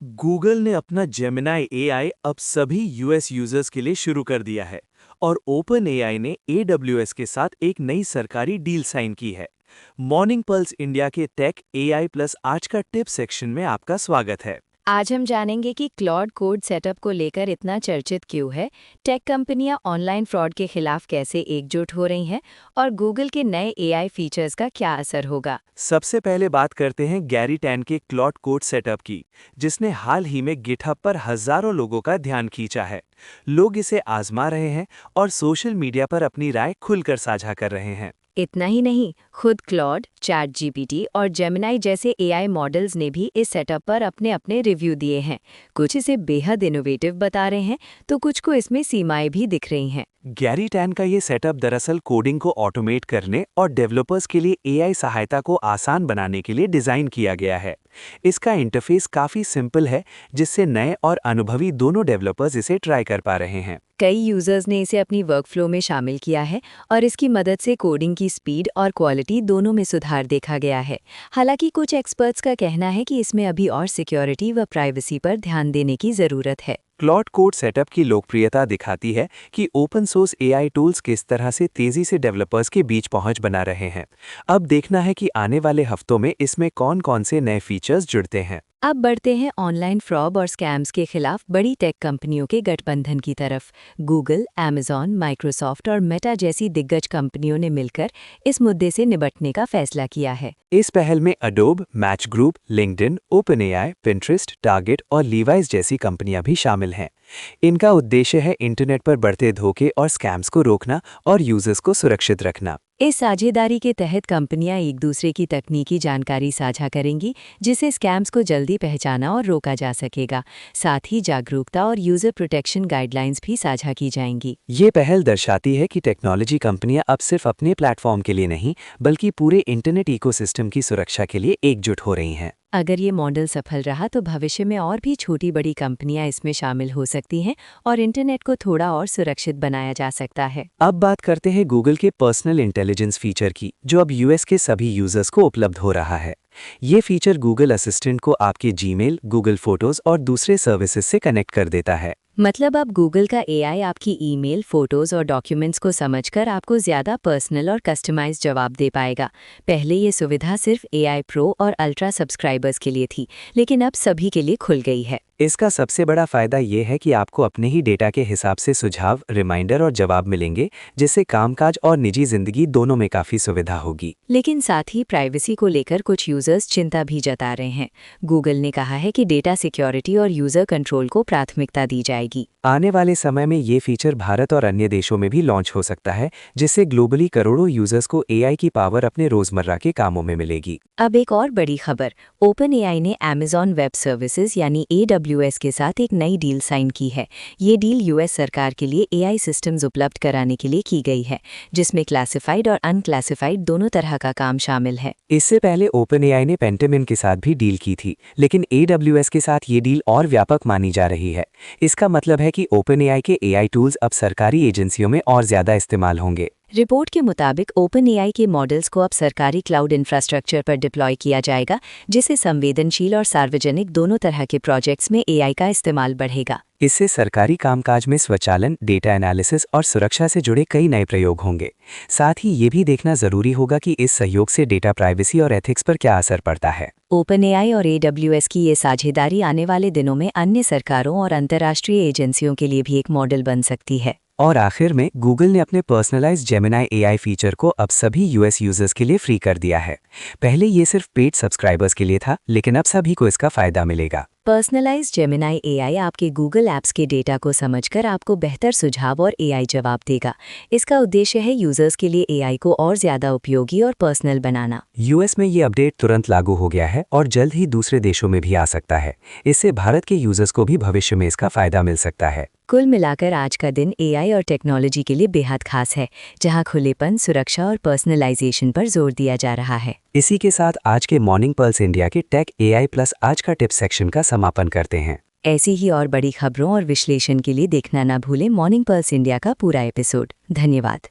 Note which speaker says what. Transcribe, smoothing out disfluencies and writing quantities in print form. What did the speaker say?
Speaker 1: Google ने अपना Gemini AI अब सभी यूएस यूजर्स के लिए शुरू कर दिया है और ओपन एआई ने एडब्ल्यूएस के साथ एक नई सरकारी डील साइन की है। मॉर्निंग पल्स इंडिया के टेक एआई प्लस आज का टिप सेक्शन में आपका स्वागत है।
Speaker 2: आज हम जानेंगे कि क्लॉड कोड सेटअप को लेकर इतना चर्चित क्यों है, टेक कंपनियां ऑनलाइन फ्रॉड के खिलाफ कैसे एकजुट हो रही हैं और गूगल के नए एआई फीचर्स का क्या असर होगा।
Speaker 1: सबसे पहले बात करते हैं गैरी टैन के क्लॉड कोड सेटअप की, जिसने हाल ही में गिटहब पर हजारों लोगों का ध्यान खींचा है। लोग इसे आजमा रहे हैं और सोशल मीडिया पर अपनी राय खुलकर साझा कर रहे हैं।
Speaker 2: इतना ही नहीं, खुद क्लॉड, चैट जीपीटी और जेमिनाई जैसे एआई मॉडल्स ने भी इस सेटअप पर अपने अपने रिव्यू दिए हैं। कुछ इसे बेहद इनोवेटिव बता रहे हैं तो कुछ को इसमें सीमाएं भी दिख रही हैं।
Speaker 1: गैरी टैन का ये सेटअप दरअसल कोडिंग को ऑटोमेट करने और डेवलपर्स के लिए एआई सहायता को आसान बनाने के लिए डिज़ाइन किया गया है। इसका इंटरफेस काफ़ी सिंपल है, जिससे नए और अनुभवी दोनों डेवलपर्स इसे ट्राई कर पा रहे हैं।
Speaker 2: कई यूजर्स ने इसे अपनी वर्कफ्लो में शामिल किया है और इसकी मदद से कोडिंग की स्पीड और क्वालिटी दोनों में सुधार देखा गया है। हालांकि कुछ एक्सपर्ट्स का कहना है कि इसमें अभी और सिक्योरिटी व प्राइवेसी पर ध्यान देने की ज़रूरत है।
Speaker 1: क्लॉड कोड सेटअप की लोकप्रियता दिखाती है कि ओपन सोर्स एआई टूल्स किस तरह से तेजी से डेवलपर्स के बीच पहुंच बना रहे हैं। अब देखना है कि आने वाले हफ्तों में इसमें कौन-कौन से नए फीचर्स जुड़ते हैं।
Speaker 2: अब बढ़ते हैं ऑनलाइन फ्रॉड और स्कैम्स के खिलाफ बड़ी टेक कंपनियों के गठबंधन की तरफ। गूगल, अमेजॉन, माइक्रोसॉफ्ट और मेटा जैसी दिग्गज कंपनियों ने मिलकर इस मुद्दे से निपटने का फैसला किया है।
Speaker 1: इस पहल में Adobe, match group, LinkedIn, OpenAI, Pinterest, target और लीवाइस जैसी कंपनियां भी शामिल हैं। इनका उद्देश्य है इंटरनेट पर बढ़ते धोखे और स्कैम्स को रोकना और यूजर्स को सुरक्षित रखना।
Speaker 2: इस साझेदारी के तहत कंपनियां एक दूसरे की तकनीकी जानकारी साझा करेंगी, जिससे स्कैम्स को जल्दी पहचाना और रोका जा सकेगा। साथ ही जागरूकता और यूजर प्रोटेक्शन गाइडलाइंस भी साझा की जाएंगी।
Speaker 1: ये पहल दर्शाती है कि टेक्नोलॉजी कंपनियां अब सिर्फ अपने प्लेटफॉर्म के लिए नहीं, बल्कि पूरे इंटरनेट इकोसिस्टम की सुरक्षा के लिए एकजुट हो रही हैं।
Speaker 2: अगर ये मॉडल सफल रहा तो भविष्य में और भी छोटी बड़ी कंपनियां इसमें शामिल हो सकती हैं और इंटरनेट को थोड़ा और सुरक्षित बनाया जा सकता है।
Speaker 1: अब बात करते हैं गूगल के पर्सनल इंटेलिजेंस फीचर की, जो अब यूएस के सभी यूजर्स को उपलब्ध हो रहा है। ये फीचर गूगल असिस्टेंट को आपके जीमेल, गूगल फोटोज और दूसरे सर्विसेज से कनेक्ट कर देता है।
Speaker 2: मतलब अब गूगल का एआई आपकी ईमेल, फोटोज और डॉक्यूमेंट्स को समझकर आपको ज़्यादा पर्सनल और कस्टमाइज्ड जवाब दे पाएगा। पहले ये सुविधा सिर्फ एआई प्रो और अल्ट्रा सब्सक्राइबर्स के लिए थी, लेकिन अब सभी के लिए खुल गई है।
Speaker 1: इसका सबसे बड़ा फायदा ये है कि आपको अपने ही डेटा के हिसाब से सुझाव, रिमाइंडर और जवाब मिलेंगे, जिससे कामकाज और निजी जिंदगी दोनों में काफ़ी सुविधा होगी।
Speaker 2: लेकिन साथ ही प्राइवेसी को लेकर कुछ यूजर्स चिंता भी जता रहे हैं। गूगल ने कहा है कि डेटा सिक्योरिटी और यूजर कंट्रोल को प्राथमिकता दी जाएगी।
Speaker 1: आने वाले समय में ये फीचर भारत और अन्य देशों में भी लॉन्च हो सकता है, जिससे ग्लोबली करोड़ों यूजर्स को एआई की पावर अपने रोजमर्रा के कामों में मिलेगी।
Speaker 2: अब एक और बड़ी खबर, ओपन एआई ने अमेजॉन वेब सर्विसेज यानी AWS के साथ एक नई डील साइन की है। ये डील यूएस सरकार के लिए एआई सिस्टम्स उपलब्ध कराने के लिए की गई है, जिसमें क्लासिफाइड और अनक्लासिफाइड दोनों तरह का काम शामिल है।
Speaker 1: इससे पहले ओपनएआई ने पेंटामिन के साथ भी डील की थी, लेकिन AWS के साथ ये डील और व्यापक मानी जा रही है। इसका मतलब है कि ओपनएआई के एआई टूल्स अब सरकारी एजेंसियों में और ज़्यादा इस्तेमाल होंगे।
Speaker 2: रिपोर्ट के मुताबिक ओपन एआई के मॉडल्स को अब सरकारी क्लाउड इंफ्रास्ट्रक्चर पर डिप्लॉय किया जाएगा, जिससे संवेदनशील और सार्वजनिक दोनों तरह के प्रोजेक्ट्स में एआई का इस्तेमाल बढ़ेगा।
Speaker 1: इससे सरकारी कामकाज में स्वचालन, डेटा एनालिसिस और सुरक्षा से जुड़े कई नए प्रयोग होंगे। साथ ही ये भी देखना जरूरी होगा कि इस सहयोग से डेटा प्राइवेसी और एथिक्स पर क्या असर पड़ता है।
Speaker 2: ओपन एआई और AWS की ये साझेदारी आने वाले दिनों में अन्य सरकारों और अंतर्राष्ट्रीय एजेंसियों के लिए भी एक मॉडल बन सकती है।
Speaker 1: और आखिर में गूगल ने अपने पर्सनलाइज्ड जेमिनाई एआई फीचर को अब सभी यूएस यूजर्स के लिए फ्री कर दिया है। पहले ये सिर्फ पेड सब्सक्राइबर्स के लिए था, लेकिन अब सभी को इसका फायदा मिलेगा।
Speaker 2: पर्सनलाइज्ड जेमिनाई एआई आपके गूगल ऐप्स के डेटा को समझकर आपको बेहतर सुझाव और एआई जवाब देगा। इसका उद्देश्य है यूजर्स के लिए एआई को और ज़्यादा उपयोगी और पर्सनल बनाना।
Speaker 1: यूएस में ये अपडेट तुरंत लागू हो गया है और जल्द ही दूसरे देशों में भी आ सकता है। इससे भारत के यूजर्स को भी भविष्य में इसका फायदा मिल सकता है।
Speaker 2: कुल मिलाकर आज का दिन एआई और टेक्नोलॉजी के लिए बेहद खास है, जहां खुलेपन, सुरक्षा और पर्सनलाइजेशन पर जोर दिया जा रहा है।
Speaker 1: इसी के साथ आज के मॉर्निंग पल्स इंडिया के टेक एआई प्लस आज का टिप सेक्शन का समापन करते हैं।
Speaker 2: ऐसी ही और बड़ी खबरों और विश्लेषण के लिए देखना ना भूलें मॉर्निंग पल्स इंडिया का पूरा एपिसोड। धन्यवाद।